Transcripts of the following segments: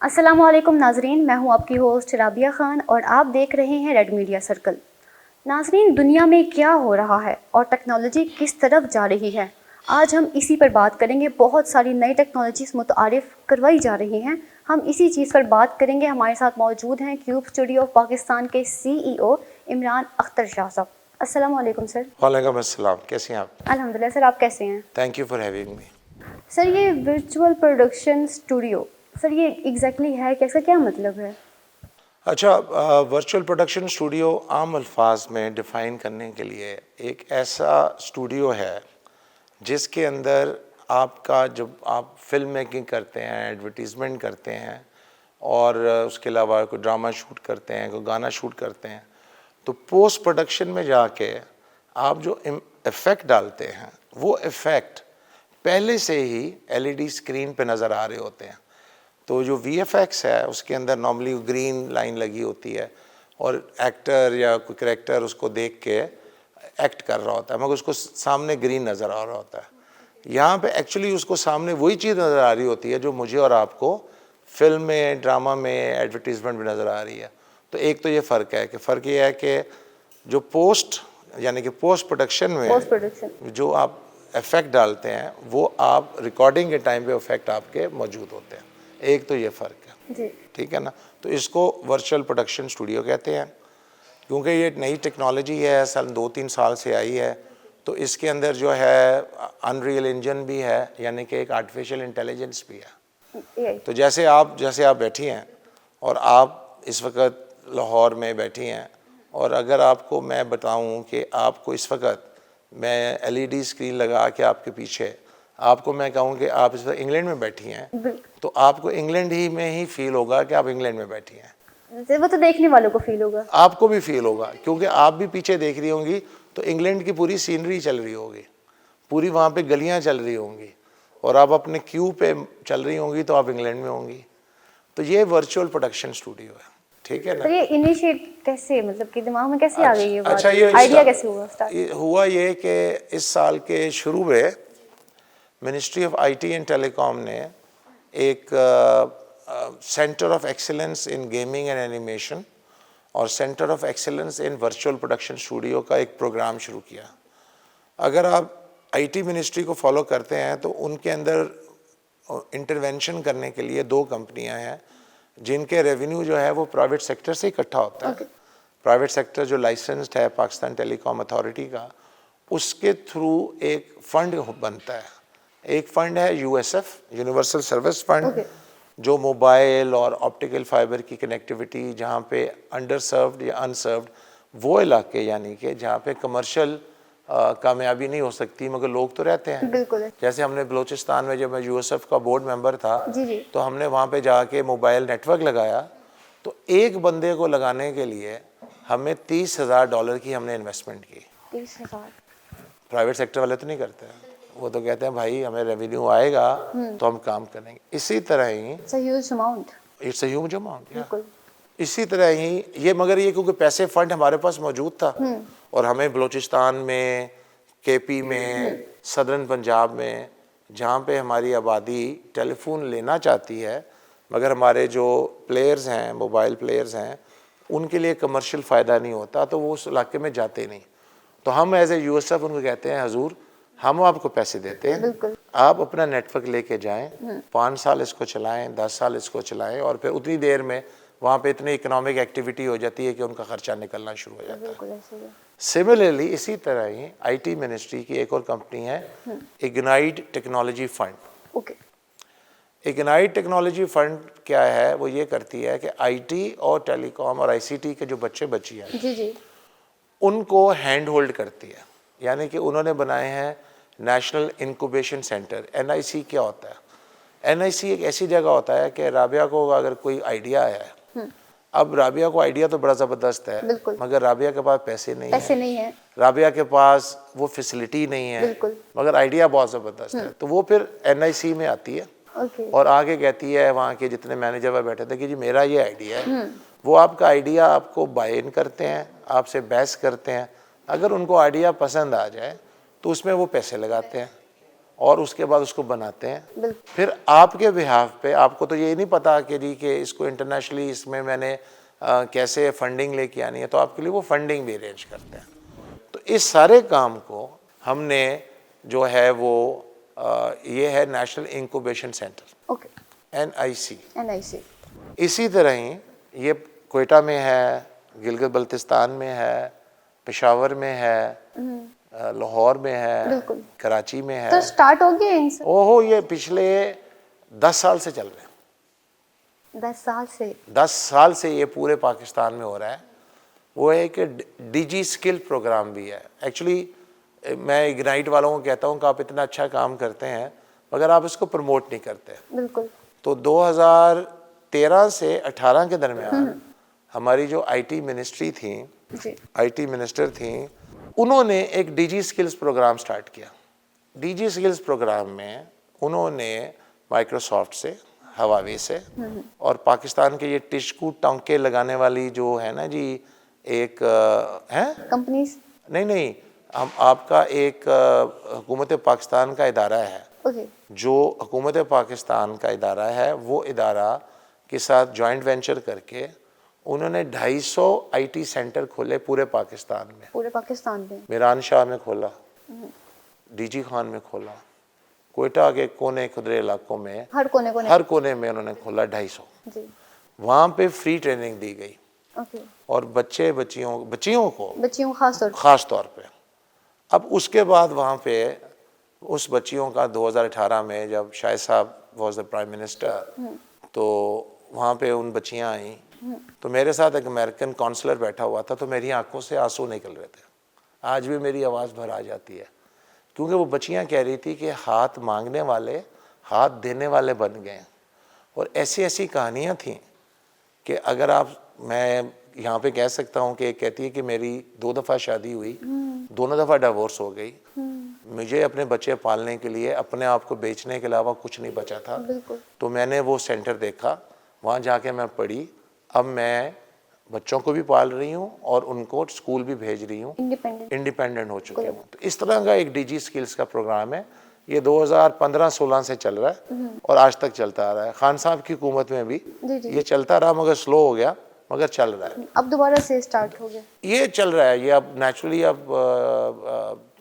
अस्सलामुअलैकुम नाजरीन, मैं हूं आपकी होस्ट राबिया ख़ान और आप देख रहे हैं रेड मीडिया सर्कल। नाजरीन, दुनिया में क्या हो रहा है और टेक्नोलॉजी किस तरफ जा रही है, आज हम इसी पर बात करेंगे। बहुत सारी नई टेक्नोलॉजीज़ मुतारिफ़ करवाई जा रही हैं, हम इसी चीज़ पर बात करेंगे। हमारे साथ मौजूद हैं क्यूब स्टूडियो पाकिस्तान के CEO इमरान अख्तर शाह साहब। अस्सलामुअलैकुम सर। वालेकुम अस्सलाम, कैसे हैं आप? अल्हम्दुलिल्लाह सर, आप कैसे हैं? Thank you for having me. Sir, ये वर्चुअल प्रोडक्शन स्टूडियो, सर ये एग्जैक्टली है क्या, इसका क्या मतलब है? अच्छा, वर्चुअल प्रोडक्शन स्टूडियो आम अल्फाज में डिफ़ाइन करने के लिए एक ऐसा स्टूडियो है जिसके अंदर आपका जब आप फिल्म मेकिंग करते हैं, एडवर्टीज़मेंट करते हैं और उसके अलावा कोई ड्रामा शूट करते हैं, कोई गाना शूट करते हैं, तो पोस्ट प्रोडक्शन में जाके आप जो इफ़ेक्ट डालते हैं वो इफ़ेक्ट पहले से ही एलईडी स्क्रीन पे नज़र आ रहे होते हैं। तो जो VFX है उसके अंदर नॉर्मली ग्रीन लाइन लगी होती है और एक्टर या कोई करेक्टर उसको देख के एक्ट कर रहा होता है, मगर उसको सामने ग्रीन नज़र आ रहा होता है। यहाँ पे एक्चुअली उसको सामने वही चीज़ नज़र आ रही होती है जो मुझे और आपको फिल्म में, ड्रामा में, एडवर्टीज़मेंट में नज़र आ रही है। तो एक तो ये फ़र्क है कि फ़र्क ये है कि जो पोस्ट यानी कि पोस्ट प्रोडक्शन में जो आप इफ़ेक्ट डालते हैं वो आप रिकॉर्डिंग के टाइम पे इफ़ेक्ट आपके मौजूद होते हैं। एक तो ये फ़र्क है जी। ठीक है ना। तो इसको वर्चुअल प्रोडक्शन स्टूडियो कहते हैं क्योंकि ये नई टेक्नोलॉजी है, साल 2-3 साल से आई है। तो इसके अंदर जो है अनरियल इंजन भी है, यानी कि एक आर्टिफिशियल इंटेलिजेंस भी है। तो जैसे आप बैठी हैं और आप इस वक्त लाहौर में बैठी हैं और अगर आपको मैं बताऊं कि आपको इस वक्त मैं एलईडी स्क्रीन लगा के आपके पीछे आपको मैं कहूँ कि आप इस वक्त इंग्लैंड में बैठी हैं, तो आपको इंग्लैंड ही में ही फील होगा कि आप इंग्लैंड में बैठी हैं। वो तो देखने वालों को फील होगा, आपको भी फील होगा क्योंकि आप भी पीछे देख रही होंगी तो इंग्लैंड की पूरी सीनरी चल रही होगी, पूरी वहाँ पे गलियाँ चल रही होंगी और आप अपने क्यू पे चल रही होंगी तो आप इंग्लैंड में होंगी। तो ये वर्चुअल प्रोडक्शन स्टूडियो है, ठीक है ना। तो ये इनिशिएट कैसे, मतलब कि दिमाग में कैसे आ गई ये बात? अच्छा, ये आइडिया कैसे हुआ स्टार्ट? हुआ ये कि इस साल के शुरू में ministry of IT and telecom ने एक centre of excellence in gaming and animation और centre of excellence in virtual production studio का एक प्रोग्राम शुरू किया। अगर आप IT मिनिस्ट्री को फॉलो करते हैं तो उनके अंदर इंटरवेंशन करने के लिए 2 कंपनियां हैं जिनके रेवेन्यू जो है वो प्राइवेट सेक्टर से इकट्ठा होता है। प्राइवेट सेक्टर जो लाइसेंस्ड है पाकिस्तान टेलीकॉम अथॉरिटी का, उसके थ्रू एक फंड बनता है। एक फ़ंड है USF, यूनिवर्सल सर्विस फंड, जो मोबाइल और ऑप्टिकल फाइबर की कनेक्टिविटी जहाँ पे अंडर सर्व्ड या अनसर्व्ड वो इलाके, यानी कि जहाँ पे कमर्शियल कामयाबी नहीं हो सकती मगर लोग तो रहते हैं। बिल्कुल। जैसे हमने बलूचिस्तान में, जब मैं USF का बोर्ड मेंबर था, जी। तो हमने वहाँ पे जाके मोबाइल नेटवर्क लगाया। तो एक बंदे को लगाने के लिए हमें $30,000 की हमने इन्वेस्टमेंट की। 30,000? प्राइवेट सेक्टर वाले तो नहीं करते हैं, वो तो कहते हैं भाई हमें रेवेन्यू आएगा तो हम काम करेंगे। इसी तरह ही इट्स अ ह्यूज अमाउंट। बिल्कुल। इसी तरह ही ये, मगर ये क्योंकि पैसे फंड हमारे पास मौजूद था और हमें बलूचिस्तान में, KP में, सदर्न पंजाब में, जहाँ पे हमारी आबादी टेलीफोन लेना चाहती है मगर हमारे जो प्लेयर्स हैं, मोबाइल प्लेयर्स हैं, उनके लिए कमर्शियल फ़ायदा नहीं होता तो वो उस इलाके में जाते नहीं। तो हम एज ए USF उनको कहते हैं हजूर हम आपको पैसे देते हैं, आप अपना नेटवर्क लेके जाएं, 5 साल इसको चलाएं, 10 साल इसको चलाएं और फिर उतनी देर में वहाँ पे इतनी इकोनॉमिक एक्टिविटी हो जाती है कि उनका खर्चा निकलना शुरू हो जाता है। सिमिलरली इसी तरह ही IT मिनिस्ट्री की एक और कंपनी है ignite technology fund. Ignite technology fund क्या है, वो ये करती है कि IT और टेलीकॉम और ICT के जो बच्चे बच्ची हैं जी उनको हैंड होल्ड करती है। यानी कि उन्होंने बनाए हैं नेशनल इंक्यूबेशन सेंटर। NIC क्या होता है? NIC एक ऐसी जगह होता है कि राबिया को अगर कोई आइडिया है, अब राबिया को आइडिया तो बड़ा ज़बरदस्त है मगर राबिया के पास पैसे नहीं है, राबिया के पास वो फैसिलिटी नहीं है, मगर आइडिया बहुत ज़बरदस्त है। तो वो फिर NIC में आती है और आगे कहती है वहाँ के जितने मैनेजर वह बैठे थे कि जी मेरा ये आइडिया है। वो आपका आइडिया आपको बाय इन करते हैं, आपसे बहस करते हैं, अगर उनको आइडिया पसंद आ जाए तो उसमें वो पैसे लगाते हैं। और उसके बाद उसको बनाते हैं। बिल्कुल। फिर आपके बिहाफ पे, आपको तो ये नहीं पता कि जी कि इसको इंटरनेशनली इसमें मैंने कैसे फंडिंग लेके आनी है, तो आपके लिए वो फंडिंग भी अरेंज करते हैं। तो इस सारे काम को हमने जो है वो ये है national incubation centre, okay. NIC। NIC। इसी तरह ही ये क्वेटा में है, गिलगित बल्तिस्तान में है, पेशावर में है, लाहौर में है, बिल्कुल। कराची में है। तो स्टार्ट हो गया इनसे? ओहो, ये पिछले 10 साल से चल रहे हैं। 10 साल से? 10 साल से ये पूरे पाकिस्तान में हो रहा है। वो है कि DG स्किल प्रोग्राम भी है। एक्चुअली मैं इग्नाइट वालों को कहता हूँ कि आप इतना अच्छा काम करते हैं मगर आप इसको प्रमोट नहीं करते। बिल्कुल। तो 2013 से 18 के दरमियान हमारी जो IT मिनिस्ट्री थी, जी। IT मिनिस्टर थी, उन्होंने एक DG स्किल्स प्रोग्राम स्टार्ट किया। DG स्किल्स प्रोग्राम में उन्होंने माइक्रोसॉफ्ट से, हवावे से और पाकिस्तान के ये टिश्कू टांके लगाने वाली जो है ना जी, एक है कंपनीज? नहीं, हम आपका एक हुकूमत पाकिस्तान का इदारा है। ओके। जो हुकूमत पाकिस्तान का इदारा है, वो इदारा के साथ जॉइंट वेंचर करके उन्होंने 250 IT सेंटर खोले पूरे पाकिस्तान में। पूरे पाकिस्तान में? मीरान शाह में खोला, DG खान में खोला, क्वेटा के कोने खुदरे इलाकों में, हर कोने में उन्होंने खोला 250। जी। वहाँ पे फ्री ट्रेनिंग दी गई। ओके। और बच्चियों को खास तौर पे। अब उसके बाद वहाँ पे उस बच्चियों का 2018 में जब शाहिद साहब वॉज द प्राइम मिनिस्टर, तो वहाँ पे उन बच्चियाँ आई, तो मेरे साथ एक अमेरिकन काउंसलर बैठा हुआ था, तो मेरी आंखों से आंसू निकल रहे थे। आज भी मेरी आवाज़ भर आ जाती है, क्योंकि वो बच्चियाँ कह रही थी कि हाथ मांगने वाले हाथ देने वाले बन गए। और ऐसी ऐसी कहानियाँ थीं कि अगर आप, मैं यहाँ पे कह सकता हूँ कि एक कहती है कि मेरी 2 दफ़ा शादी हुई, दोनों दफ़ा डिवोर्स हो गई, मुझे अपने बच्चे पालने के लिए अपने आप को बेचने के अलावा कुछ नहीं बचा था। तो मैंने वो सेंटर देखा, वहाँ जाके मैं पढ़ी। अब मैं बच्चों को भी पाल रही हूँ और उनको स्कूल भी भेज रही हूँ, इंडिपेंडेंट हो चुके हूँ। तो इस तरह का एक DG स्किल्स का प्रोग्राम है। ये 2015-16 से चल रहा है और आज तक चलता आ रहा है। खान साहब की हुकूमत में भी ये चलता रहा, मगर स्लो हो गया, मगर चल रहा है। अब दोबारा से स्टार्ट हो गया? ये चल रहा है। ये अब नेचुरली अब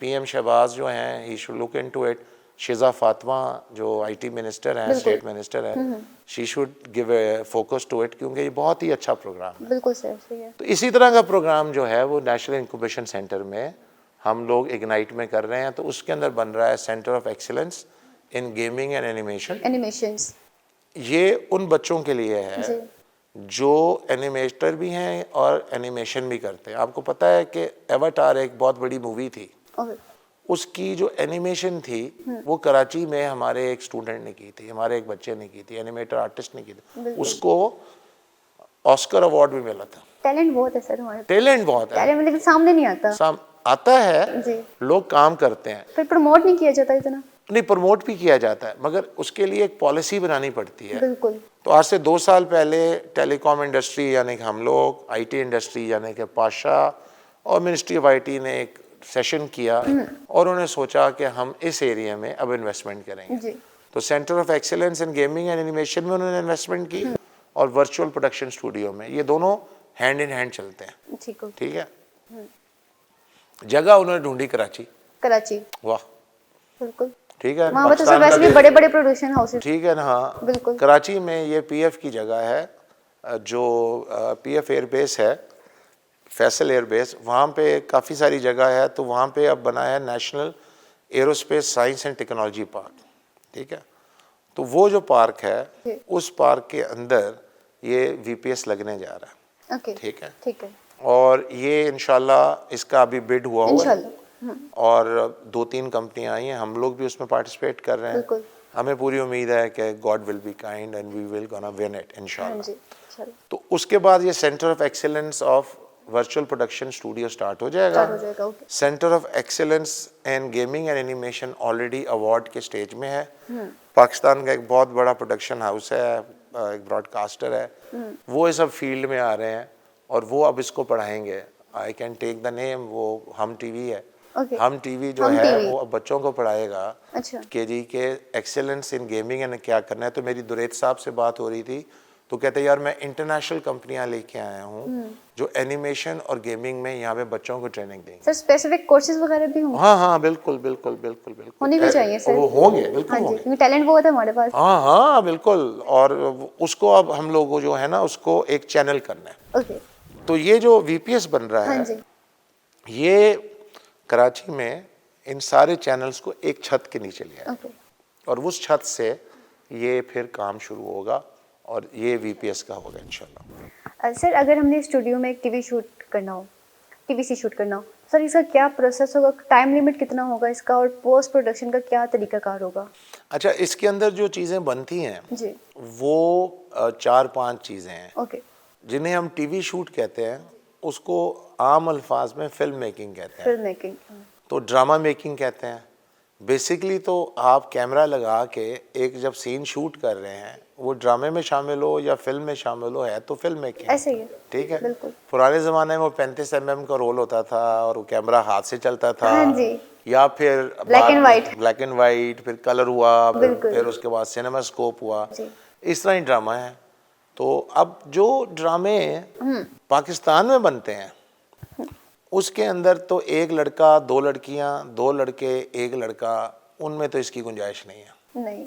PM शहबाज जो हैं, he should look into it. Shiza Fatima जो IT मिनिस्टर हैं, स्टेट मिनिस्टर हैं, she should give a focus to it, क्योंकि ये बहुत ही अच्छा प्रोग्राम है। बिल्कुल सही है। तो इसी तरह का प्रोग्राम जो है वो नेशनल इंक्यूबेशन सेंटर में हम लोग इग्नाइट में कर रहे हैं। तो उसके अंदर बन रहा है centre of excellence in gaming and animations. ये उन बच्चों के लिए है जो एनिमेटर भी हैं और एनिमेशन भी करते हैं। आपको पता है कि एवाटार एक बहुत बड़ी मूवी थी, उसकी जो एनिमेशन थी वो कराची में हमारे एक स्टूडेंट ने की थी, हमारे एक बच्चे ने की थी, एनिमेटर आर्टिस्ट ने की थी। उसको ऑस्कर अवार्ड भी मिला था। टैलेंट बहुत है सर हमारे। टैलेंट बहुत है, टैलेंट लेकिन सामने नहीं आता। आता है जी। लोग काम करते हैं, फिर प्रमोट नहीं किया जाता इतना? नहीं, प्रमोट भी किया जाता है, मगर उसके लिए एक पॉलिसी बनानी पड़ती है। बिल्कुल। तो आज से 2 साल पहले टेलीकॉम इंडस्ट्री यानी कि हम लोग, IT इंडस्ट्री यानी कि पाशा और मिनिस्ट्री ऑफ IT ने एक सेशन किया और उन्होंने सोचा कि हम इस एरिया में अब इन्वेस्टमेंट करेंगे जी। तो centre of excellence in gaming and animation में उन्होंने इन्वेस्टमेंट की और वर्चुअल प्रोडक्शन स्टूडियो में। ये दोनों हैंड इन हैंड चलते हैं। ठीक है। जगह उन्होंने ढूंढी कराची। वाह, बिल्कुल ठीक है। वहाँ तो वैसे भी बड़े-बड़े प्रोडक्शन हाउसेस। ठीक है ना, हाँ बिल्कुल। कराची में ये PF की जगह है, जो PF एयरबेस है, फैसल एयरबेस, वहाँ पे काफ़ी सारी जगह है। तो वहाँ पे अब बना है national aerospace science and technology park. ठीक है। तो वो जो पार्क है, उस पार्क के अंदर ये VPS लगने जा रहा है। ठीक है। और ये इंशाल्लाह इसका अभी बिड हुआ है और 2-3 कंपनियां आई हैं, हम लोग भी उसमें पार्टिसिपेट कर रहे हैं। हमें पूरी उम्मीद है कि God will be kind and we will gonna win it इंशाल्लाह। तो उसके बाद ये centre of excellence of virtual production studio start हो जाएगा। Centre of excellence and gaming and animation already award के स्टेज में है। पाकिस्तान का एक बहुत बड़ा प्रोडक्शन हाउस है, एक ब्रॉडकास्टर है, वो इस सब फील्ड में आ रहे हैं और वो अब इसको पढ़ाएंगे। I can take the name, वो हम TV है, Okay. हम टीवी जो हम है TV। वो अब बच्चों को पढ़ाएगा अच्छा। कि जी के एक्सेलेंस इन गेमिंग एंड क्या करना है। तो मेरी दुरैत साहब से बात हो रही थी, तो कहते यार मैं इंटरनेशनल कंपनियां लेके आया हूँ जो एनिमेशन और गेमिंग में यहाँ पे बच्चों को ट्रेनिंग देंगे। सर स्पेसिफिक कोर्सेज वगैरह भी होंगे? हाँ हाँ बिल्कुल बिल्कुल बिल्कुल बिल्कुल होने भी चाहिए सर। वो होंगे, बिल्कुल हाँ जी, होंगे। क्योंकि टैलेंट बहुत है हमारे पास। हाँ हाँ बिल्कुल। और उसको अब हम लोगों जो है ना उसको एक चैनल करना है। ओके। तो ये जो वीपीएस बन रहा हाँ है जी। ये कराची में इन सारे चैनल्स को एक छत के नीचे ले आए ओके। और उस छत से ये फिर काम शुरू होगा और ये वीपीएस का होगा इंशाल्लाह। सर अगर हमने स्टूडियो में एक टीवी शूट करना हो, टीवीसी शूट करना हो, सर इसका क्या प्रोसेस होगा, टाइम लिमिट कितना होगा इसका, और पोस्ट प्रोडक्शन का क्या तरीकाकार होगा? अच्छा, इसके अंदर जो चीज़ें बनती हैं जी। वो 4-5 चीज़ें हैं ओके। जिन्हें हम टीवी शूट कहते हैं, उसको आम अल्फाज में फिल्म मेकिंग कहते हैं, फिल्म मेकिंग। तो ड्रामा मेकिंग कहते हैं। बेसिकली तो आप कैमरा लगा के एक जब सीन शूट कर रहे हैं, वो ड्रामे में शामिल हो या फिल्म में शामिल हो, है तो फिल्म मेकिंग। ऐसे ही है। ठीक है। बिल्कुल। पुराने ज़माने में वो 35 mm का रोल होता था और वो कैमरा हाथ से चलता था। हाँ जी। या फिर Black and white। Black and white, फिर कलर हुआ, बिल्कुल। फिर उसके बाद सिनेमा स्कोप हुआ। जी। इस तरह ही ड्रामा है। तो अब जो ड्रामे पाकिस्तान में बनते हैं उसके अंदर तो एक लड़का, दो लड़कियां, दो लड़के, एक लड़का, उनमें तो इसकी गुंजाइश नहीं है। नहीं।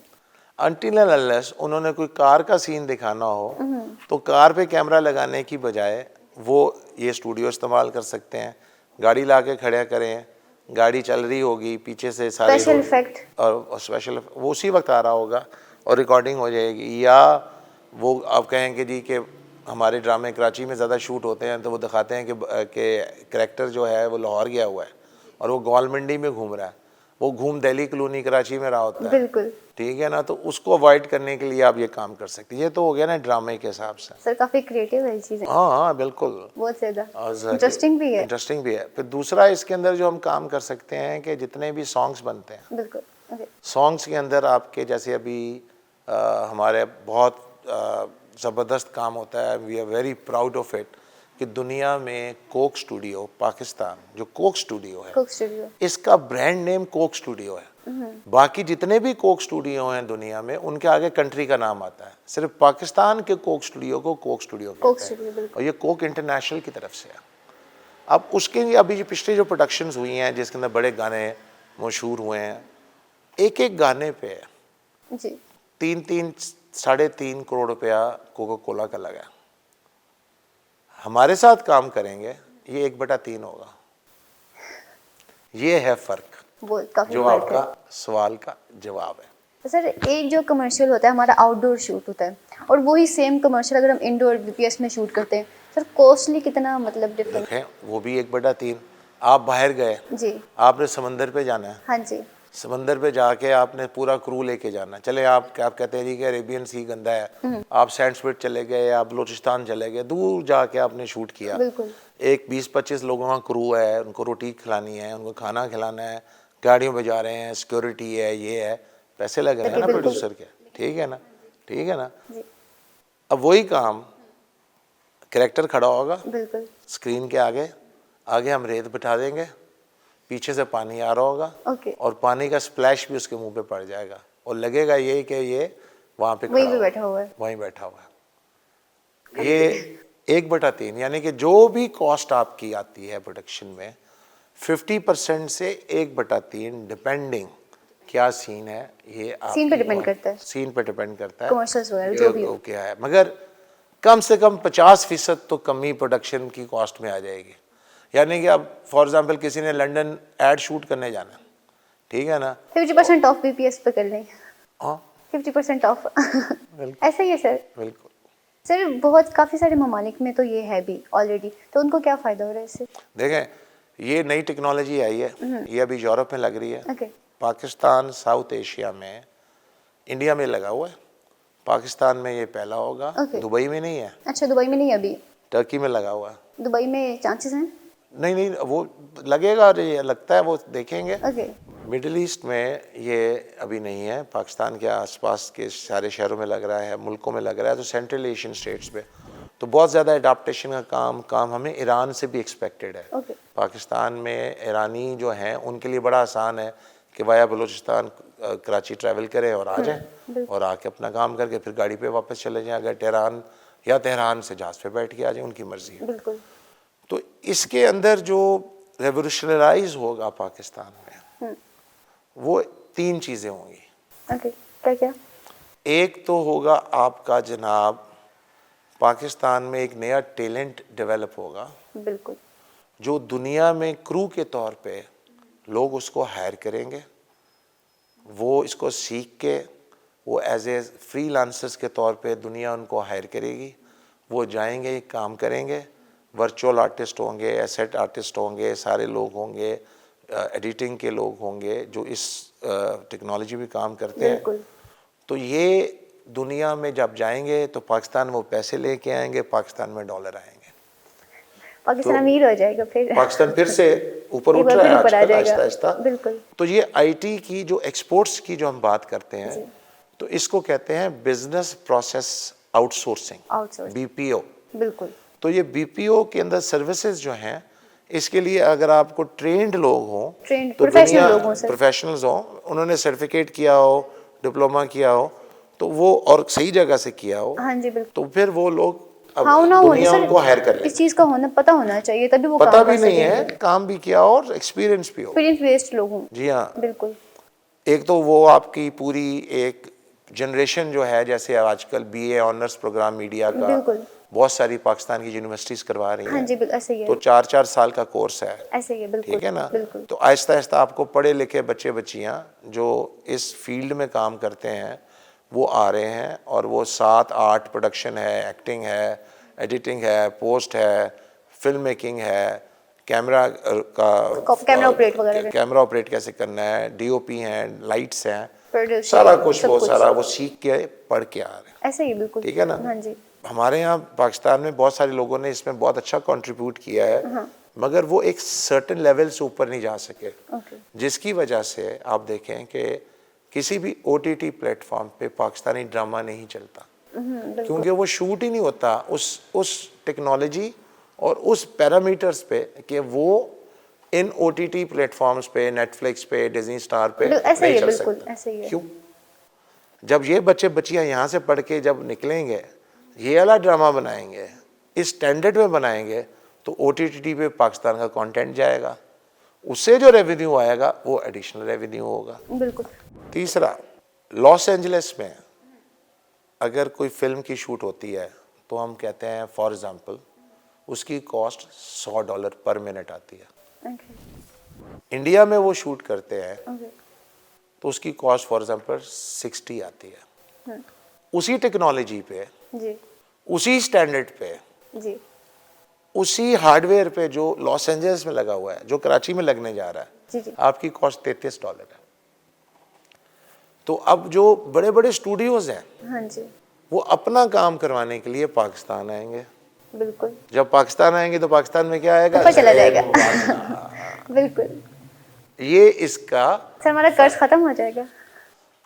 अनटिल एंड अनलेस उन्होंने कोई कार का सीन दिखाना हो तो कार पे कैमरा लगाने की बजाय वो ये स्टूडियो इस्तेमाल कर सकते हैं। गाड़ी ला के खड़ा करें, गाड़ी चल रही होगी, पीछे से सारे स्पेशल इफेक्ट। और स्पेशल वो उसी वक्त आ रहा होगा और रिकॉर्डिंग हो जाएगी। या वो आप कहेंगे जी कि हमारे ड्रामे कराची में ज़्यादा शूट होते हैं तो वो दिखाते हैं कि करैक्टर जो है वो लाहौर गया हुआ है और वो गोल मंडी में घूम रहा है, वो घूम दिल्ली कॉलोनी कराची में रहा होता है। बिल्कुल। ठीक है ना, तो उसको अवॉइड करने के लिए आप ये काम कर सकते हैं। ये तो हो गया ना ड्रामे के हिसाब से। सर काफी क्रिएटिव है ये चीजें। हाँ हाँ बिल्कुल, बहुत ज्यादा और इंटरेस्टिंग भी है। इंटरेस्टिंग भी है। फिर दूसरा इसके अंदर जो हम काम कर सकते हैं कि जितने भी सॉन्ग्स बनते हैं, बिल्कुल। ओके। सॉन्ग्स के अंदर आपके जैसे अभी हमारे बहुत ज़बरदस्त काम होता है, we are very proud of it, कि दुनिया में कोक स्टूडियो पाकिस्तान, जो कोक स्टूडियो है, कोक स्टूडियो। इसका ब्रांड नेम कोक स्टूडियो है। बाकी जितने भी कोक स्टूडियो हैं दुनिया में उनके आगे कंट्री का नाम आता है, सिर्फ पाकिस्तान के कोक स्टूडियो को कोक स्टूडियो कोक कहते स्टूडियो हैं बिल्कुल। और ये कोक इंटरनेशनल की तरफ से है। अब उसके लिए अभी जो पिछले जो प्रोडक्शंस हुई हैं जिसके अंदर बड़े गाने मशहूर हुए हैं, एक एक गाने पे जी। 3-3 करोड़ रुपया कोका कोला का लगा। हमारे साथ काम करेंगे ये 1/3 होगा। ये है फर्क बहुत काफी जो फर्क आपका है। सवाल का जवाब है। सर एक जो कमर्शियल होता है हमारा आउटडोर शूट होता है, और वही सेम कमर्शियल अगर हम इंडोर वीपीएस में शूट करते हैं, सर कॉस्टली कितना मतलब डिफरेंस? देखें वो भी 1/3। आप बाहर गए, जी। आपने समंदर पे जाना है, हाँ जी। समंदर पे जाके आपने पूरा क्रू लेके जाना है। चले आप कहते हैं जी कि अरेबियन सी गंदा है, आप सैंड स्पिट चले गए, आप बलूचिस्तान चले गए, दूर जाके आपने शूट किया। बिल्कुल। एक 20-25 लोगों का क्रू है, उनको रोटी खिलानी है, उनको खाना खिलाना है, गाड़ियों पे जा रहे हैं, सिक्योरिटी है, ये है, पैसे लग रहे हैं ना बिल्कुल। प्रोड्यूसर के। ठीक है ना, ठीक है ना। जी। अब वही काम कैरेक्टर खड़ा होगा बिल्कुल। स्क्रीन के आगे, आगे हम रेत बिठा देंगे, पीछे से पानी आ रहा होगा ओके। और पानी का स्प्लैश भी उसके मुंह पे पड़ जाएगा और लगेगा यही कि ये वहाँ पे वहीं खड़ा पे हुआ बैठा हुआ है। वहीं बैठा हुआ है। ये 1/3 यानी कि जो भी कॉस्ट आपकी आती है प्रोडक्शन में 50% से 1/3 डिपेंडिंग क्या सीन है, ये सीन पे डिपेंड करता है। सीन पे डिपेंड करता है कमर्शियल्स वगैरह जो भी हो। क्या है, मगर कम से कम 50% तो कमी प्रोडक्शन की कॉस्ट में आ जाएगी। यानी कि अब फॉर एग्जांपल किसी ने लंदन ऐड शूट करने जाना है, ठीक है ना, 50% ऑफ वीपीएस पे कर लें। हाँ 50% ऑफ बिल्कुल ऐसा ही है सर। बिल्कुल। सर बहुत काफ़ी सारे ममालिक में तो ये है भी ऑलरेडी, तो उनको क्या फ़ायदा हो रहा है इससे? देखें ये नई टेक्नोलॉजी आई है, ये अभी यूरोप में लग रही है, ओके। पाकिस्तान साउथ एशिया में, इंडिया में लगा हुआ है, पाकिस्तान में ये पहला होगा। Okay. दुबई में नहीं है, अच्छा दुबई में नहीं है अभी? टर्की में लगा हुआ है। दुबई में चांसेस हैं? नहीं नहीं वो लगेगा और ये लगता है वो देखेंगे। ओके। मिडिल ईस्ट में ये अभी नहीं है, पाकिस्तान के आसपास के सारे शहरों में लग रहा है, मुल्कों में लग रहा है, तो सेंट्रल एशियन स्टेट्स पे तो बहुत ज़्यादा अडाप्टेशन का काम हमें ईरान से भी एक्सपेक्टेड है। ओके। पाकिस्तान में ईरानी जो हैं उनके लिए बड़ा आसान है कि वाया बलूचिस्तान कराची ट्रैवल करें और आ जाएं और आके अपना काम करके फिर गाड़ी पे वापस चले जाएं। अगर तेहरान या तेहरान से जहाज़ पे बैठ के आ जाएं, उनकी मर्ज़ी है। बिल्कुल। तो इसके अंदर जो रेवोल्यूशनराइज होगा पाकिस्तान में, वो 3 चीज़ें होंगी। ओके, क्या क्या? एक तो होगा आपका जनाब, पाकिस्तान में एक नया टैलेंट डेवलप होगा बिल्कुल। जो दुनिया में क्रू के तौर पे लोग उसको हायर करेंगे। वो इसको सीख के वो एज ए फ्रीलांसर्स के तौर पे दुनिया उनको हायर करेगी। वो जाएंगे, काम करेंगे, वर्चुअल आर्टिस्ट होंगे, एसेट आर्टिस्ट होंगे, सारे लोग होंगे, एडिटिंग के लोग होंगे जो इस टेक्नोलॉजी में काम करते हैं। बिल्कुल। तो ये दुनिया में जब जाएंगे तो पाकिस्तान वो पैसे लेके आएंगे, पाकिस्तान में डॉलर आएंगे, पाकिस्तान तो अमीर हो जाएगा फिर। पाकिस्तान फिर से ऊपर एक उठ बार रहा फिर है ऊपर आ आजकल जाएगा। आहिस्ता आहिस्ता। बिल्कुल। तो ये आईटी की जो एक्सपोर्ट्स की जो हम बात करते हैं, जी। तो इसको कहते हैं business process outsourcing, outsource. BPO. बिल्कुल। तो ये बीपीओ के अंदर सर्विसेज जो हैं, इसके लिए अगर आपको ट्रेंड लोग हों, ट्रेंड तो प्रोफेशनल लोग हों सर। प्रोफेशनल्स हों, उन्होंने सर्टिफिकेट किया हो, डिप्लोमा किया हो, तो वो और सही जगह से किया हो, हाँ जी बिल्कुल। तो फिर वो लोग अब हाँ ना होने दुनिया सर, उनको हायर कर इस लेगी। चीज़ का होना पता होना चाहिए तभी वो पता काम भी कर नहीं सकेंगे। है, काम भी किया हो और एक्सपीरियंस भी हो। एक्सपीरियंस बेस्ड लोग हों। जी हाँ। बिल्कुल। एक तो वो आपकी पूरी एक जनरेशन जो है, जैसे आजकल बीए ऑनर्स प्रोग्राम मीडिया का बिल्कुल। बहुत सारी पाकिस्तान की यूनिवर्सिटीज़ करवा रही हाँ हैं, जी ऐसे ही है। तो 4-4 साल का कोर्स है, ऐसे ही है। बिल्कुल। ठीक है ना। बिल्कुल। तो आहिस्ता आहिस्ता आपको पढ़े लिखे बच्चे बच्चियाँ जो इस फील्ड में काम करते हैं वो आ रहे हैं, और वो 7-8 प्रोडक्शन है, एक्टिंग है, एडिटिंग है, पोस्ट है, फिल्म मेकिंग है, कैमरा कैमरा ऑपरेट वगैरह, कैमरा ऑपरेट कैसे करना है, डीओपी हैं, लाइट्स हैं, प्रोड्यूसर, सारा कुछ सब वो कुछ। सारा वो सीख के पढ़ के आ रहे हैं, ऐसे ही बिल्कुल। ठीक है ना। हाँ जी। हमारे यहाँ पाकिस्तान में बहुत सारे लोगों ने इसमें बहुत अच्छा कंट्रीब्यूट किया है, मगर वो एक सर्टेन लेवल से ऊपर नहीं जा सके, ओके। जिसकी वजह से आप देखें कि किसी भी ओटीटी प्लेटफॉर्म पे पाकिस्तानी ड्रामा नहीं चलता, क्योंकि वो शूट ही नहीं होता उस टेक्नोलॉजी और उस पैरामीटर्स पे कि वो इन ओटीटी प्लेटफॉर्म्स पे, नेटफ्लिक्स पे, डिज्नी स्टार पे ऐसे ही नहीं है। चल बिल्कुल सकता। ऐसे ही है। क्यों? जब ये बच्चे बच्चियां यहाँ से पढ़ के जब निकलेंगे, ये वाला ड्रामा बनाएंगे, इस स्टैंडर्ड में बनाएंगे, तो ओटीटी पे पाकिस्तान का कंटेंट जाएगा, उससे जो रेवेन्यू आएगा वो एडिशनल रेवेन्यू होगा। बिल्कुल। तीसरा, लॉस एंजलिस में अगर कोई फिल्म की शूट होती है तो हम कहते हैं फॉर एग्जांपल उसकी कॉस्ट $100 पर मिनट आती है। ओके। इंडिया में वो शूट करते हैं ओके। तो उसकी कॉस्ट फॉर एग्जांपल 60 आती है। उसी टेक्नोलॉजी पे, जी। उसी स्टैंडर्ड पे, जी। उसी हार्डवेयर पे जो लॉस एंजलिस में लगा हुआ है, जो कराची में लगने जा रहा है, जी जी। आपकी कॉस्ट $33 है। तो अब जो बड़े बड़े स्टूडियोज हैं, हाँ जी वो अपना काम करवाने के लिए पाकिस्तान आएंगे। बिल्कुल। जब पाकिस्तान आएंगे तो पाकिस्तान में क्या आएगा? ऊपर चला जाएगा। बिल्कुल। ये इसका सर हमारा कर्ज खत्म हो जाएगा।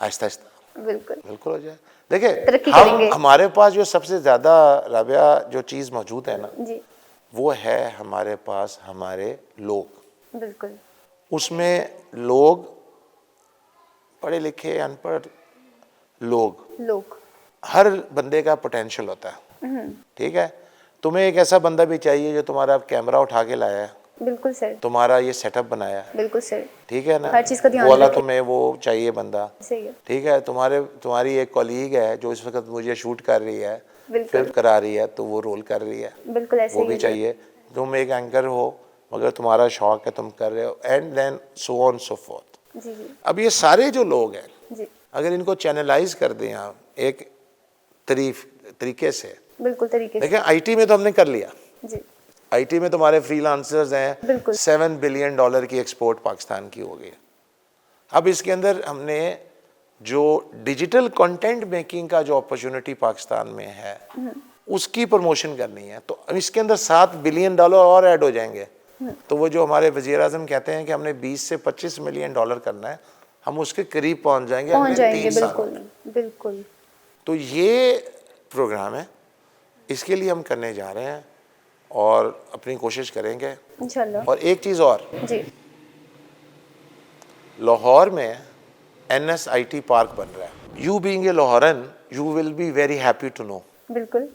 आहिस्ता आहिस्ता बिल्कुल। बिल्कुल हो जाए। देखिए तरक्की करेंगे। हमारे पास जो सबसे ज़्यादा राबिया जो चीज़ मौजूद है ना, जी वो है हमारे पास हमारे लोग। बिल्कुल। उसमें लोग पढ़े लिखे, अनपढ़ लोग, हर बंदे का पोटेंशियल होता है, ठीक है। तुम्हें एक ऐसा बंदा भी चाहिए जो तुम्हारा कैमरा उठा के लाया है, बिल्कुल सर। तुम्हारा ये सेटअप बनाया है, बिल्कुल सर। ठीक है ना। हर चीज़ का ध्यान वो वाला रखें। तुम्हें वो चाहिए बंदा, सही है। ठीक है। तुम्हारी एक कॉलीग है जो इस वक्त मुझे शूट कर रही है, बिल्कुल। फिल्म करा रही है, तो वो रोल कर रही है, बिल्कुल ऐसे वो ही भी है। चाहिए। तुम एक एंकर हो मगर तुम्हारा शौक है, तुम कर रहे हो, and then so on so forth. जी जी अब ये सारे जो लोग हैं, जी अगर इनको चैनलाइज कर दें आप एक तरीके से, बिल्कुल तरीके से। देखिए आईटी में तो हमने कर लिया, जी आईटी में तुम्हारे फ्रीलांसर्स हैं, बिल्कुल। $7 बिलियन की एक्सपोर्ट पाकिस्तान की हो गई। अब इसके अंदर हमने जो डिजिटल कंटेंट मेकिंग का जो अपॉर्चुनिटी पाकिस्तान में है उसकी प्रमोशन करनी है, तो इसके अंदर $7 बिलियन और ऐड हो जाएंगे। तो वो जो हमारे वज़ीर आज़म कहते हैं कि हमने 20 से 25 मिलियन डॉलर करना है, हम उसके करीब पहुंच जाएंगे बिल्कुल बिल्कुल। तो ये प्रोग्राम है, इसके लिए हम करने जा रहे हैं और अपनी कोशिश करेंगे। इंशाल्लाह। और एक चीज़ और, जी। लाहौर में NSIT पार्क बन रहा है। You being a Lahorian, you will be very happy to know, बिल्कुल।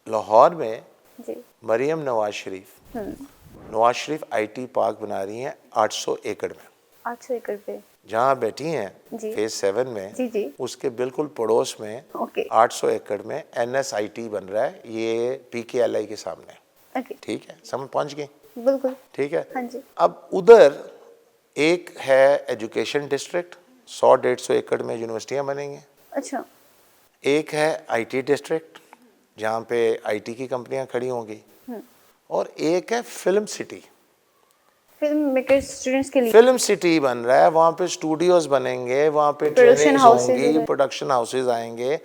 लाहौर में जी। मरियम नवाज शरीफ IT पार्क बना रही हैं 800 एकड़ में। 800 एकड़ पे। जहाँ बैठी हैं जी। फेज 7 में, जी जी। उसके बिल्कुल पड़ोस में ओके। 800 एकड़ में NSIT बन रहा है, ये PKLI के सामने। ओके। ठीक है, समझ पहुँच गई? बिल्कुल। ठीक है। हाँ जी। अब उधर एक है एजुकेशन डिस्ट्रिक्ट, 100-150 एकड़ में यूनिवर्सिटियाँ बनेंगी। अच्छा। एक है IT डिस्ट्रिक्ट, जहाँ पे IT की कंपनियाँ खड़ी होंगी। और एक है film city. Film maker students के लिए फिल्म सिटी बन रहा है, वहाँ पे स्टूडियोज बनेंगे, वहाँ पे ट्रेनिंग्स होंगी, प्रोडक्शन हाउसेज आएंगे,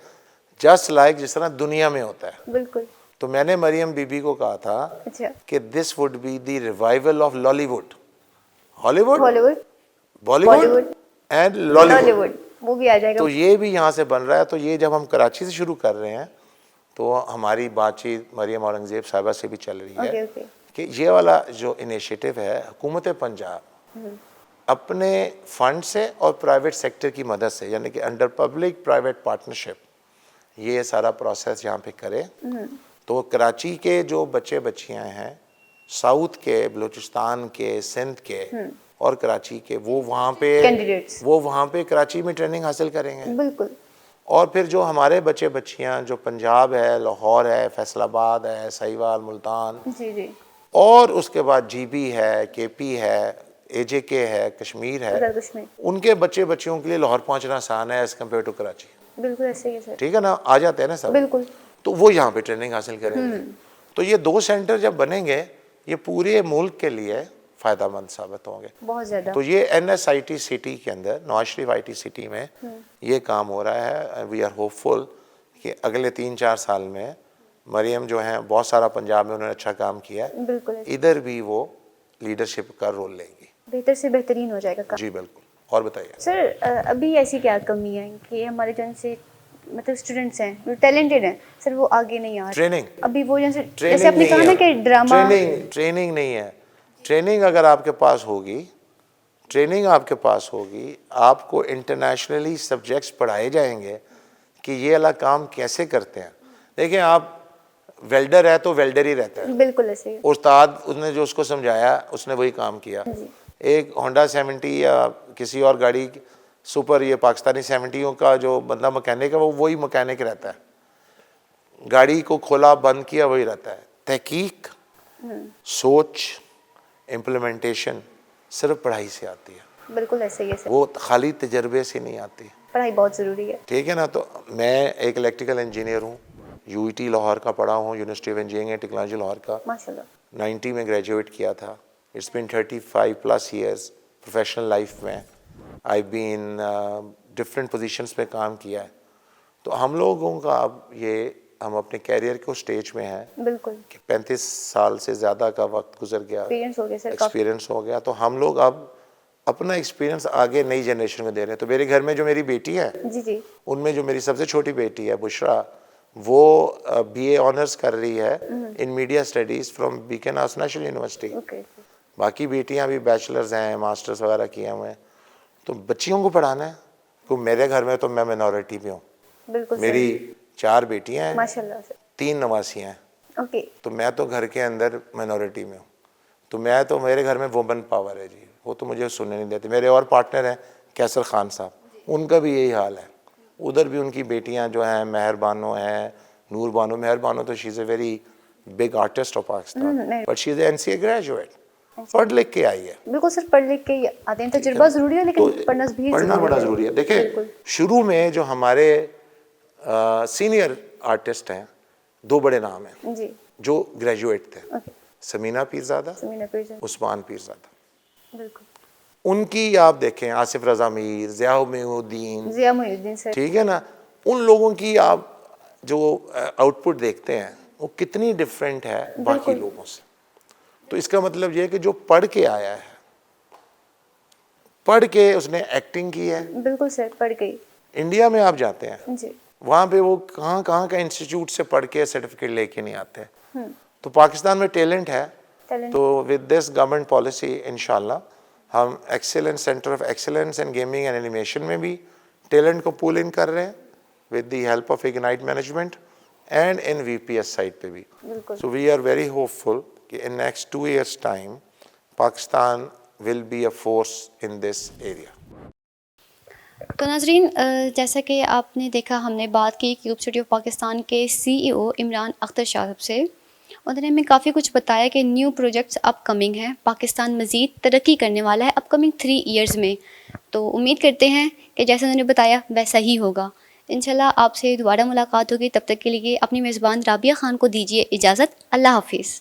जस्ट लाइक जिस तरह दुनिया में होता है। बिल्कुल। तो मैंने मरियम बीबी को कहा था अच्छा। कि this would be the revival of Lollywood, Hollywood, Bollywood, Bollywood and Lollywood. वो भी आ जाएगा। तो ये भी यहाँ से बन रहा है। तो ये जब हम कराची से शुरू कर रहे हैं तो हमारी बातचीत मरियम औरंगजेब साहिबा से भी चल रही है। Okay okay. कि ये वाला जो इनिशिएटिव है, हुकूमत पंजाब अपने फंड से और प्राइवेट सेक्टर की मदद से, यानी कि अंडर पब्लिक प्राइवेट पार्टनरशिप, ये सारा प्रोसेस यहाँ पे करे। तो कराची के जो बच्चे बच्चियाँ हैं, साउथ के, बलूचिस्तान के, सिंध के और कराची के, वो वहाँ पे कराची में ट्रेनिंग हासिल करेंगे। बिल्कुल। और फिर जो हमारे बच्चे बच्चियाँ जो पंजाब है, लाहौर है, फैसलाबाद है, सहीवाल, मुल्तान, जी जी, और उसके बाद GB है, KP है, AJK है, कश्मीर है, उनके बच्चे बच्चियों के लिए लाहौर पहुंचना आसान है एज कम्पेयर टू कराची। बिल्कुल ऐसे ही है सर। ठीक है ना, आ जाते हैं ना सब। बिल्कुल। तो वो यहाँ पे ट्रेनिंग हासिल करेंगे। तो ये 2 सेंटर जब बनेंगे, ये पूरे मुल्क के लिए फ़ायदामंद साबित होंगे बहुत ज़्यादा। तो ये NSIT सिटी के अंदर, नवाज शरीफ IT सिटी में ये काम हो रहा है। वी आर होपफुल कि अगले 3-4 साल में मरियम जो हैं, बहुत सारा पंजाब में उन्होंने अच्छा काम किया है, बिल्कुल इधर भी वो लीडरशिप का रोल लेंगी। बेहतर से बेहतरीन हो जाएगा काम। जी बिल्कुल। और बताइए सर, अभी ऐसी क्या कमी है कि हमारे जन से मतलब स्टूडेंट्स हैं जो टैलेंटेड हैं सर, वो आगे नहीं आ रहे? ट्रेनिंग, अभी वो जैसे आपने कहा ना कि ड्रामा, ट्रेनिंग नहीं है। ट्रेनिंग अगर आपके पास होगी, ट्रेनिंग आपके पास होगी, आपको इंटरनेशनली सब्जेक्ट्स पढ़ाए जाएंगे कि ये वाला काम कैसे करते हैं। देखिए, आप वेल्डर है तो वेल्डर ही रहता है। बिल्कुल ऐसे ही। उस्ताद उसने जो उसको समझाया उसने वही काम किया। एक होंडा 70 या किसी और गाड़ी सुपर, ये पाकिस्तानी 70 का जो बंदा मैकेनिक है, वो वही मैकेनिक रहता है। गाड़ी को खोला बंद किया वही रहता है। तहकीक, सोच, इम्प्लीमेंटेशन सिर्फ पढ़ाई से आती है। बिल्कुल ऐसे ही है सर। वो खाली तजर्बे से नहीं आती। पढ़ाई बहुत ज़रूरी है। ठीक है ना। तो मैं एक इलेक्ट्रिकल इंजीनियर हूँ, UET लाहौर का पढ़ा हूँ, university of engineering and technology Lahore का। माशाल्लाह। 90 में ग्रेजुएट किया था। It's been 35+ years professional life में। आई बीन डिफरेंट पोजीशंस पे काम किया है। तो हम लोगों का अब ये, हम अपने कैरियर को स्टेज में हैं। बिल्कुल। कि 35 साल से ज़्यादा का वक्त गुजर गया, एक्सपीरियंस हो गया। तो हम लोग अब अपना एक्सपीरियंस आगे नई जनरेशन में दे रहे हैं। तो मेरे घर में जो मेरी बेटी है, जी जी, उनमें जो मेरी सबसे छोटी बेटी है बुशरा, वो BA ऑनर्स कर रही है in media studies from Beaconhouse national university. बाकी बेटियां भी बैचलर्स हैं, मास्टर्स वगैरह किए हुए हैं। तो बच्चियों को पढ़ाना है। तो मेरे घर में तो मैं मिनॉरिटी में हूँ। बिल्कुल। मेरी 4 बेटियां हैं, माशाल्लाह सर। 3 नवासी हैं। ओके। तो मैं तो घर के अंदर मिनॉरिटी में हूँ। तो मेरे घर में वुमन पावर है जी, वो तो मुझे सुनने नहीं देते। मेरे और पार्टनर हैं कैसर खान साहब, उनका भी यही हाल है। उधर भी उनकी बेटियां जो हैं, मेहर बानो हैं, नूर बानो। मेहर बानो तो she is a very big artist of Pakistan, but she is NCA graduate, पढ़ लिख के आई है। बिल्कुल सर, पढ़ लिख के आते हैं। तजुर्बा ज़रूरी है, लेकिन पढ़ना बड़ा ज़रूरी है। देखिए, शुरू में जो हमारे सीनियर आर्टिस्ट हैं, 2 बड़े नाम हैं जी जो ग्रेजुएट थे। समीना पीरज़ादा, उस्मान पीरज़ादा। बिल्कुल। उनकी आप देखें, आसिफ रज़ा मीर, ज़िया मुहिउद्दीन सर, ठीक है ना। उन लोगों की आप जो आउटपुट देखते हैं, वो कितनी डिफरेंट है बाकी लोगों से। तो इसका मतलब ये है कि जो पढ़ के आया है, पढ़ के उसने एक्टिंग की है। बिल्कुल सर, पढ़ गई। इंडिया में आप जाते हैं जी, वहाँ पे वो कहाँ कहाँ का इंस्टीट्यूट से पढ़ के सर्टिफिकेट लेके नहीं आते। तो पाकिस्तान में टैलेंट है, तो विद दिस गवर्नमेंट पॉलिसी इंशाल्लाह हम excellence centre of excellence in gaming and animation में भी टैलेंट को पुल इन कर रहे हैं with the help of Ignite management and in VPS side पे भी। So we are very hopeful कि in next 2 years time Pakistan will be a force in this area. तो नाजरीन, जैसा कि आपने देखा, हमने बात की क्यूब सिटी ऑफ पाकिस्तान के CEO इमरान अख्तर साहब से। उन्होंने हमें काफ़ी कुछ बताया कि न्यू प्रोजेक्ट्स अपकमिंग हैं, पाकिस्तान मज़ीद तरक्की करने वाला है अपकमिंग 3 years में। तो उम्मीद करते हैं कि जैसा उन्होंने बताया वैसा ही होगा। इंशाल्लाह आपसे दोबारा मुलाकात होगी, तब तक के लिए अपनी मेज़बान राबिया ख़ान को दीजिए इजाज़त। अल्लाह हाफिज़।